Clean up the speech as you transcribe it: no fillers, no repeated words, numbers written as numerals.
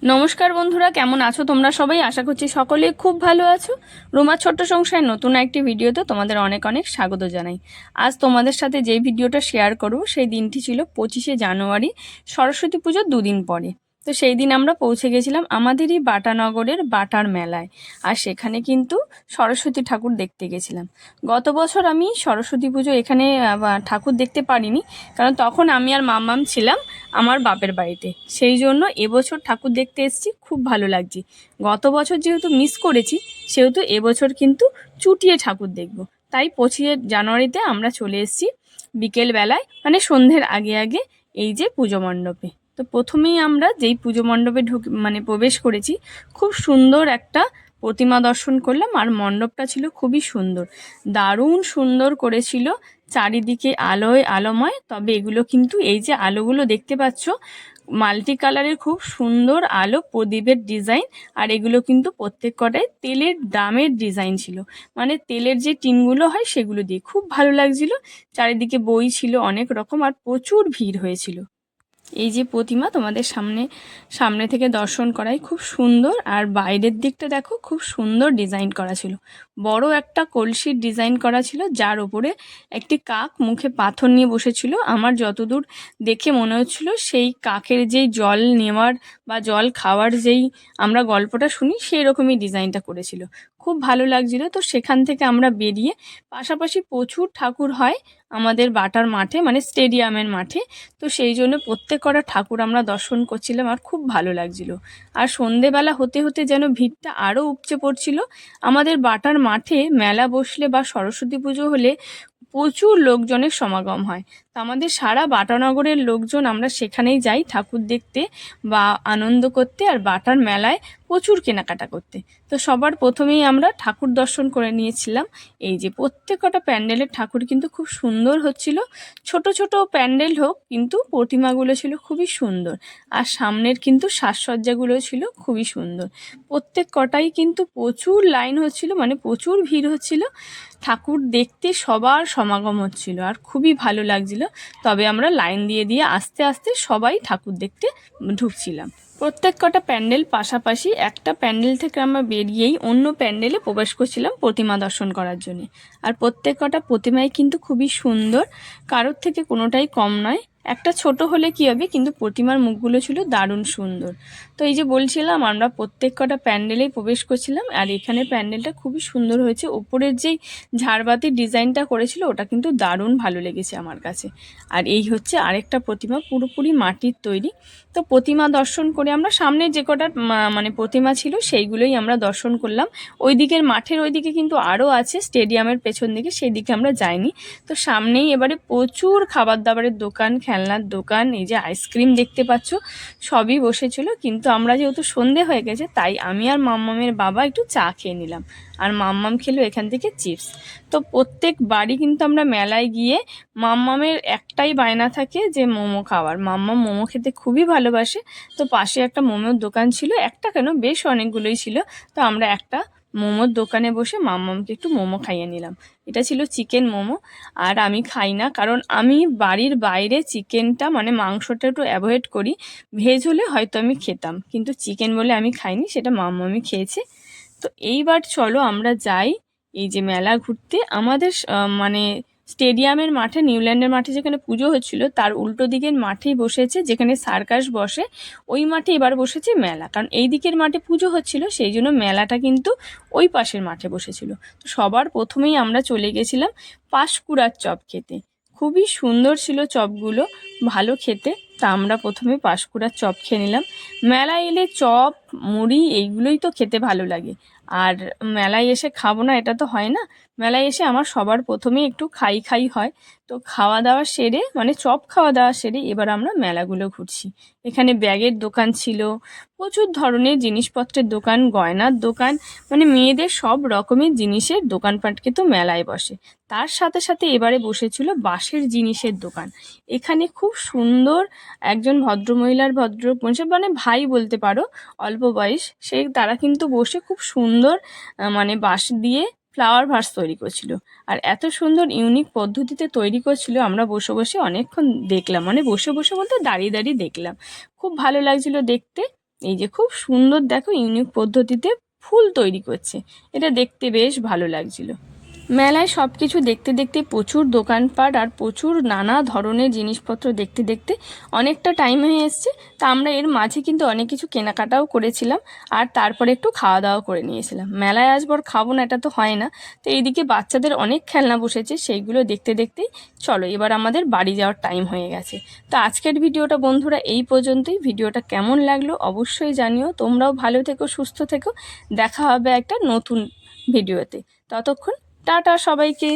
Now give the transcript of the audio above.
নমস্কার বন্ধুরা, কেমন আছো তোমরা সবাই? আশা করছি সকলে খুব ভালো আছো। রুমার ছোট্ট সংসারের নতুন একটি ভিডিওতে তোমাদের অনেক অনেক স্বাগত জানাই। আজ তোমাদের সাথে যেই ভিডিওটা শেয়ার করব সেই দিনটি ছিল 25শে জানুয়ারি, সরস্বতী পুজোর দুদিন পরে। তো সেই দিন আমরা পৌঁছে গেছিলাম আমাদেরই বাটানগরের বাটার মেলায়। আর সেখানে কিন্তু সরস্বতী ঠাকুর দেখতে গেছিলাম। গত বছর আমি সরস্বতী পুজো এখানে ঠাকুর দেখতে পারিনি, কারণ তখন আমি আর মাম্মাম ছিলাম আমার বাপের বাড়িতে। সেই জন্য এবছর ঠাকুর দেখতে এসেছি, খুব ভালো লাগছে। গত বছর যেহেতু মিস করেছি, সেহেতু এবছর কিন্তু চুটিয়ে ঠাকুর দেখব। তাই 25শে জানুয়ারিতে আমরা চলে এসেছি বিকেলবেলায়, মানে সন্ধ্যের আগে আগে এই যে পুজো মণ্ডপে। তো প্রথমেই আমরা যেই পুজো মণ্ডপে প্রবেশ করেছি, খুব সুন্দর একটা প্রতিমা দর্শন করলাম। আর মণ্ডপটা ছিল খুবই সুন্দর, দারুণ সুন্দর করেছিল, চারিদিকে আলোয় আলোময়। তবে এগুলো কিন্তু, এই যে আলোগুলো দেখতে পাচ্ছ, মাল্টি কালারের খুব সুন্দর আলো, প্রদীপের ডিজাইন। আর এগুলো কিন্তু প্রত্যেক কটাই তেলের ড্রামের ডিজাইন ছিল, মানে তেলের যে টিনগুলো হয় সেগুলো দিয়ে। খুব ভালো লাগছিল। চারিদিকে বই ছিল অনেক রকম, আর প্রচুর ভিড় হয়েছিল। এই যে প্রতিমা তোমাদের সামনে থেকে দর্শন করাই, খুব সুন্দর। আর বাইরের দিকটা দেখো, খুব সুন্দর ডিজাইন করা ছিল। বড় একটা কলসির ডিজাইন করা ছিল, যার ওপরে একটি কাক মুখে পাথর নিয়ে বসেছিল। আমার যতদূর দেখে মনে হচ্ছিল সেই কাকের যেই জল নেওয়ার বা জল খাওয়ার যেই আমরা গল্পটা শুনি, সেই রকমই ডিজাইনটা করেছিল। খুব ভালো লাগছিল। তো সেখান থেকে আমরা বেরিয়ে, পাশাপাশি প্রচুর ঠাকুর হয় আমাদের বাটার মাঠে, মানে স্টেডিয়ামের মাঠে। তো সেই জন্য প্রত্যেক কটা ঠাকুর আমরা দর্শন করছিলাম, আর খুব ভালো লাগছিল। আর সন্ধেবেলা হতে হতে যেন ভিড়টা আরও উপচে পড়ছিল। আমাদের বাটার মাঠে মেলা বসলে বা সরস্বতী পুজো হলে প্রচুর লোকজনের সমাগম হয়। তো আমাদের সারা বাটানগরের লোকজন আমরা সেখানেই যাই ঠাকুর দেখতে বা আনন্দ করতে, আর বাটার মেলায় প্রচুর কেনাকাটা করতে। তো সবার প্রথমেই আমরা ঠাকুর দর্শন করে নিয়েছিলাম। এই যে প্রত্যেক কটা প্যান্ডেলের ঠাকুর কিন্তু খুব সুন্দর হচ্ছিল। ছোট ছোট প্যান্ডেল হোক, কিন্তু প্রতিমাগুলো ছিল খুবই সুন্দর। আর সামনের কিন্তু সাজসজ্জাগুলো ছিল খুবই সুন্দর। প্রত্যেক কটাই কিন্তু প্রচুর লাইন হচ্ছিল, মানে প্রচুর ভিড় হচ্ছিল। ঠাকুর দেখতে সবার সমাগম হচ্ছিল, আর খুবই ভালো লাগছিল। তবে আমরা লাইন দিয়ে দিয়ে আস্তে আস্তে সবাই ঠাকুর দেখতে ঢুকছিলাম। প্রত্যেক কটা প্যান্ডেল পাশাপাশি, একটা প্যান্ডেল থেকে আমরা বেরিয়েই অন্য প্যান্ডেলে প্রবেশ করছিলাম প্রতিমা দর্শন করার জন্য। আর প্রত্যেক কটা প্রতিমাই কিন্তু খুবই সুন্দর, কারোর থেকে কোনোটাই কম নয়। একটা ছোট হলে কি হবে, কিন্তু প্রতিমার মুখগুলো ছিল দারুণ সুন্দর। তো এই যে বলছিলাম, আমরা প্রত্যেক কটা প্যান্ডেলেই প্রবেশ করছিলাম। আর এখানে প্যান্ডেলটা খুবই সুন্দর হয়েছে। ওপরের যেই ঝাড়বাতির ডিজাইনটা করেছিল, ওটা কিন্তু দারুণ ভালো লেগেছে আমার কাছে। আর এই হচ্ছে আরেকটা প্রতিমা, পুরোপুরি মাটির তৈরি। তো প্রতিমা দর্শন করে আমরা সামনের যে কটা প্রতিমা ছিল সেইগুলোই আমরা দর্শন করলাম। ওই দিকের মাঠের ওই দিকে কিন্তু আরও আছে, স্টেডিয়ামের পেছন দিকে, সেই দিকে আমরা যাইনি। তো সামনেই এবারে প্রচুর খাবার দাবারের দোকান, খেলনার দোকান, এই যে আইসক্রিম দেখতে পাচ্ছ, সবই বসেছিল। কিন্তু আমরা যেহেতু সন্ধে হয়ে গেছে, তাই আমি আর মাম্মামের বাবা একটু চা খেয়ে নিলাম, আর মাম্মাম খেলো এখান থেকে চিপস। তো প্রত্যেক বাড়ি কিন্তু আমরা মেলায় গিয়ে, মাম্মামের একটাই বায়না থাকে যে মোমো খাওয়ার। মাম্মাম মোমো খেতে খুবই ভালোবাসে। তো পাশে একটা মোমোর দোকান ছিল, একটা কেন বেশ অনেকগুলোই ছিল। তো আমরা একটা মোমোর দোকানে বসে মাম্মামকে একটু মোমো খাইয়ে নিলাম। এটা ছিল চিকেন মোমো। আর আমি খাই না, কারণ আমি বাড়ির বাইরে চিকেনটা, মানে মাংসটা একটু অ্যাভয়েড করি। ভেজ হলে হয়তো আমি খেতাম, কিন্তু চিকেন বলে আমি খাইনি, সেটা মাম্মামি খেয়েছে। তো এইবার চলো আমরা যাই এই যে মেলা ঘুরতে। আমাদের স্টেডিয়ামের মাঠে, নিউল্যান্ডের মাঠে যেখানে পুজো হচ্ছিল, তার উল্টো দিকের মাঠেই বসেছে যেখানে সার্কাস বসে, ওই মাঠে এবার বসেছে মেলা। কারণ এই দিকের মাঠে পুজো হচ্ছিল, সেই জন্য মেলাটা কিন্তু ওই পাশের মাঠে বসেছিল। তো সবার প্রথমেই আমরা চলে গেছিলাম পাঁশকুড়ার চপ খেতে। খুবই সুন্দর ছিল চপগুলো, ভালো খেতে। তা আমরা প্রথমে পাঁশকুড়ার চপ খেয়ে নিলাম। মেলায় এলে চপ, মুড়ি এইগুলোই তো খেতে ভালো লাগে। আর মেলায় এসে খাবো না, এটা তো হয় না। মেলায় এসে আমার সবার প্রথমেই একটু খাই খাই হয়। তো খাওয়া দাওয়া সেরে, মানে চপ খাওয়া দাওয়া সেরে, এবার আমরা মেলাগুলো ঘুরছি। এখানে ব্যাগের দোকান ছিল, প্রচুর ধরনের জিনিসপত্রের দোকান, গয়নার দোকান, মানে মেয়েদের সব রকমের জিনিসের দোকানপাট কিন্তু মেলায় বসে। তার সাথে সাথে এবারে বসেছিল বাঁশের জিনিসের দোকান। এখানে খুব সুন্দর একজন ভদ্রমহিলার মানে ভাই বলতে পারো, অল্প বয়স, তারা কিন্তু বসে খুব সুন্দর বাঁশ দিয়ে ফ্লাওয়ার ভাস তৈরি করছিল। আর এত সুন্দর ইউনিক পদ্ধতিতে তৈরি করছিল, আমরা বসে বসে অনেকক্ষণ দেখলাম, মানে বসে বসে বলতে দাঁড়িয়ে দাঁড়িয়ে দেখলাম। খুব ভালো লাগছিল দেখতে। এই যে খুব সুন্দর দেখো ইউনিক পদ্ধতিতে ফুল তৈরি করছে, এটা দেখতে বেশ ভালো লাগছিল। মেলায় সব কিছু দেখতে দেখতে প্রচুর দোকানপাট আর প্রচুর নানা ধরনের জিনিসপত্র দেখতে দেখতে অনেকটা টাইম হয়ে এসছে। তা আমরা এর মাঝে কিন্তু অনেক কিছু কেনাকাটাও করেছিলাম আর তারপরে একটু খাওয়া দাওয়া করে নিয়েছিলাম। মেলায় আসবো আর খাবো না, এটা তো হয় না। তো এইদিকে বাচ্চাদের অনেক খেলনা বসেছে, সেইগুলো দেখতে দেখতেই চলো এবার আমাদের বাড়ি যাওয়ার টাইম হয়ে গেছে। তো আজকের ভিডিওটা বন্ধুরা এই পর্যন্তই। ভিডিওটা কেমন লাগলো অবশ্যই জানিও। তোমরাও ভালো থেকো, সুস্থ থেকো। দেখা হবে একটা নতুন ভিডিওতে। ততক্ষণ টাটা সবাইকে।